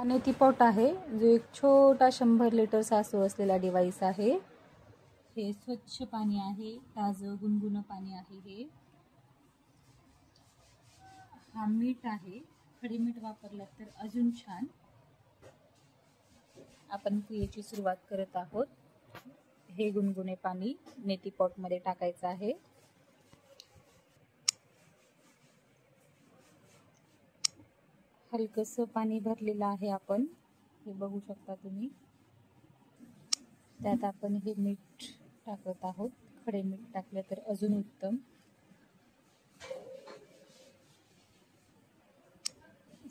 नेती pot आहे जो एक छोटा 100 लिटर सासू असलेला डिवाइस आहे। हे स्वच्छ पाणी आहे, ताजं गुणगुण पाणी आहे। हा मीठ आहे, खडे मीठ वापरलं तर अजून छान। आपण क्रियेची सुरुवात करत आहोत। हे गुणगुणे पाणी नेती पॉट मध्ये टाकायचं आहे। हलकसं पाणी भरलेलं आहे आपण, हे बघू शकता तुम्ही। त्यात आपण हे मीठ टाकत आहोत, खडे मीठ टाकले तर अजून उत्तम।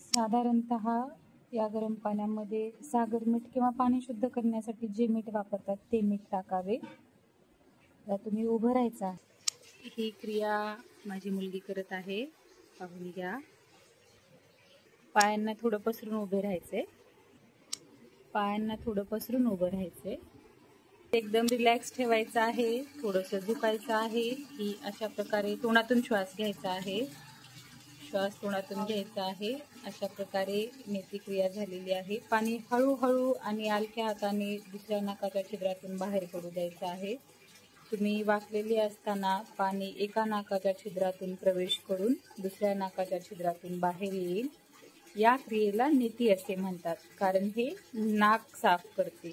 साधारणतः या गरम पाण्यामध्ये सागर मीठ किंवा पाणी शुद्ध करण्यासाठी जे मीठ वापरतात ते मीठ टाकावे। आता तुम्ही उभं राहायचं आहे। ही क्रिया माझी मुलगी करत आहे, पाहून घ्या। पायांना थोडं पसरून उभे राहायचे, पायांना थोडं पसरून उभं राहायचे। एकदम रिलॅक्स ठेवायचं आहे, थोडंसं झुकायचं आहे। ही अशा प्रकारे तोंडातून श्वास घ्यायचा आहे, श्वास तोंडातून घ्यायचा आहे। अशा प्रकारे नेती क्रिया झालेली आहे। पाणी हळूहळू आणि हलक्या हाताने दुसऱ्या नाकाच्या छिद्रातून बाहेर पडू द्यायचं आहे। तुम्ही वाकलेली असताना पाणी एका नाकाच्या छिद्रातून प्रवेश करून दुसऱ्या नाकाच्या छिद्रातून बाहेर येईल। या क्रियेला नेती असे म्हणतात, कारण हे नाक साफ करते।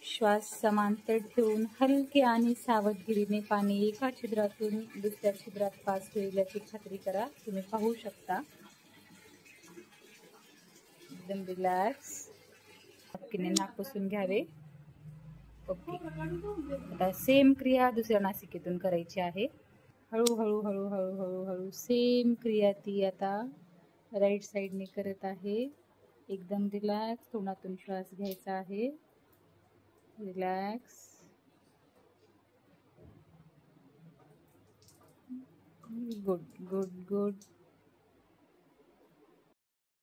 श्वास समांतर ठेवून हलके आणि सावधगिरीने पाणी एका छिद्रातून दुसऱ्या छिद्रात पास होईल याची खात्री करा। तुम्ही पाहू शकता, एकदम रिलॅक्स। हलकीने नाक पुसून घ्यावे। ओके, आता सेम क्रिया दुसऱ्या नासिकेतून करायची आहे। हळूहळू हळूहळू हळूहळू सेम क्रिया ती आता राईट साईडने करत आहे। एकदम रिलॅक्स, तोंडातून श्वास घ्यायचा आहे, रिलॅक्स। Good good good.